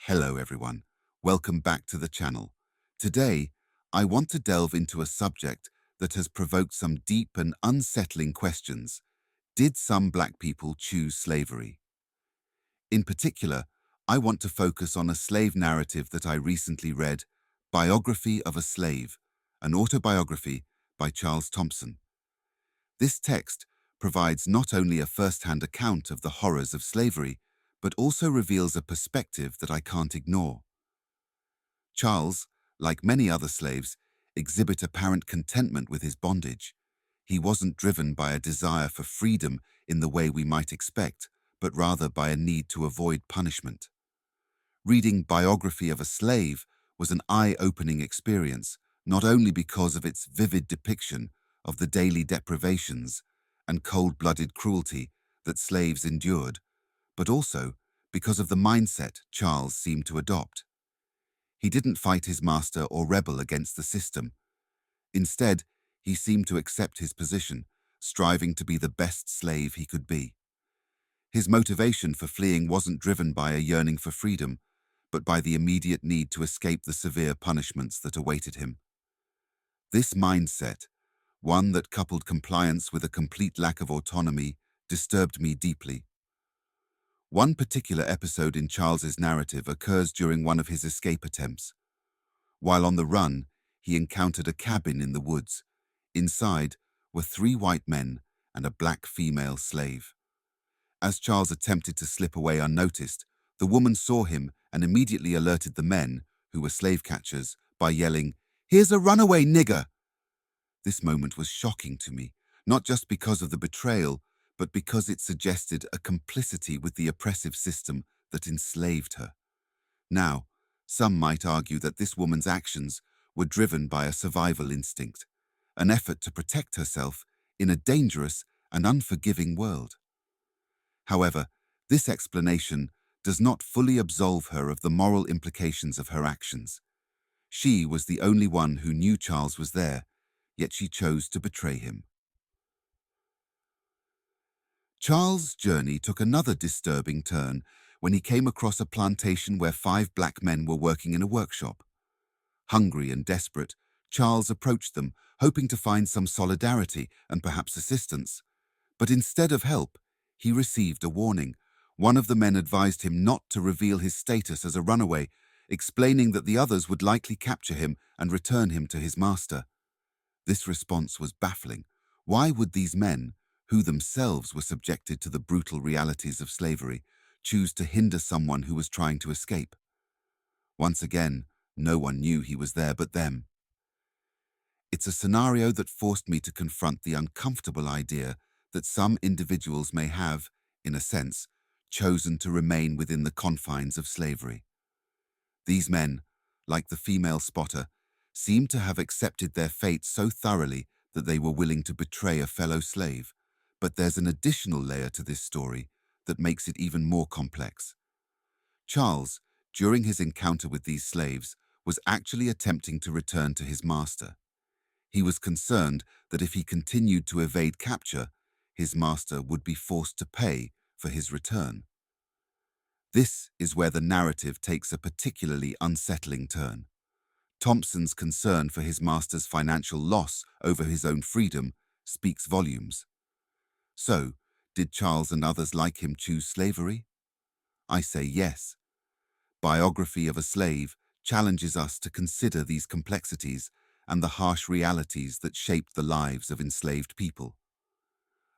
Hello everyone, welcome back to the channel. Today, I want to delve into a subject that has provoked some deep and unsettling questions. Did some black people choose slavery? In particular, I want to focus on a slave narrative that I recently read, Biography of a Slave, an autobiography by Charles Thompson. This text provides not only a first-hand account of the horrors of slavery, but also reveals a perspective that I can't ignore. Charles, like many other slaves, exhibit apparent contentment with his bondage. He wasn't driven by a desire for freedom in the way we might expect, but rather by a need to avoid punishment. Reading Biography of a Slave was an eye-opening experience, not only because of its vivid depiction of the daily deprivations and cold-blooded cruelty that slaves endured, but also because of the mindset Charles seemed to adopt. He didn't fight his master or rebel against the system. Instead, he seemed to accept his position, striving to be the best slave he could be. His motivation for fleeing wasn't driven by a yearning for freedom, but by the immediate need to escape the severe punishments that awaited him. This mindset, one that coupled compliance with a complete lack of autonomy, disturbed me deeply. One particular episode in Charles's narrative occurs during one of his escape attempts. While on the run, he encountered a cabin in the woods. Inside were 3 white men and a black female slave. As Charles attempted to slip away unnoticed, the woman saw him and immediately alerted the men, who were slave catchers, by yelling, "Here's a runaway nigger!" This moment was shocking to me, not just because of the betrayal, but because it suggested a complicity with the oppressive system that enslaved her. Now, some might argue that this woman's actions were driven by a survival instinct, an effort to protect herself in a dangerous and unforgiving world. However, this explanation does not fully absolve her of the moral implications of her actions. She was the only one who knew Charles was there, yet she chose to betray him. Charles' journey took another disturbing turn when he came across a plantation where 5 black men were working in a workshop. Hungry and desperate, Charles approached them, hoping to find some solidarity and perhaps assistance. But instead of help, he received a warning. One of the men advised him not to reveal his status as a runaway, explaining that the others would likely capture him and return him to his master. This response was baffling. Why would these men, who themselves were subjected to the brutal realities of slavery, choose to hinder someone who was trying to escape? Once again, no one knew he was there but them. It's a scenario that forced me to confront the uncomfortable idea that some individuals may have, in a sense, chosen to remain within the confines of slavery. These men, like the female spotter, seemed to have accepted their fate so thoroughly that they were willing to betray a fellow slave. But there's an additional layer to this story that makes it even more complex. Charles, during his encounter with these slaves, was actually attempting to return to his master. He was concerned that if he continued to evade capture, his master would be forced to pay for his return. This is where the narrative takes a particularly unsettling turn. Thompson's concern for his master's financial loss over his own freedom speaks volumes. So, did Charles and others like him choose slavery? I say yes. Biography of a Slave challenges us to consider these complexities and the harsh realities that shaped the lives of enslaved people.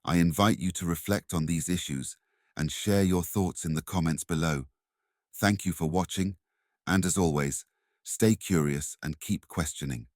I invite you to reflect on these issues and share your thoughts in the comments below. Thank you for watching, and as always, stay curious and keep questioning.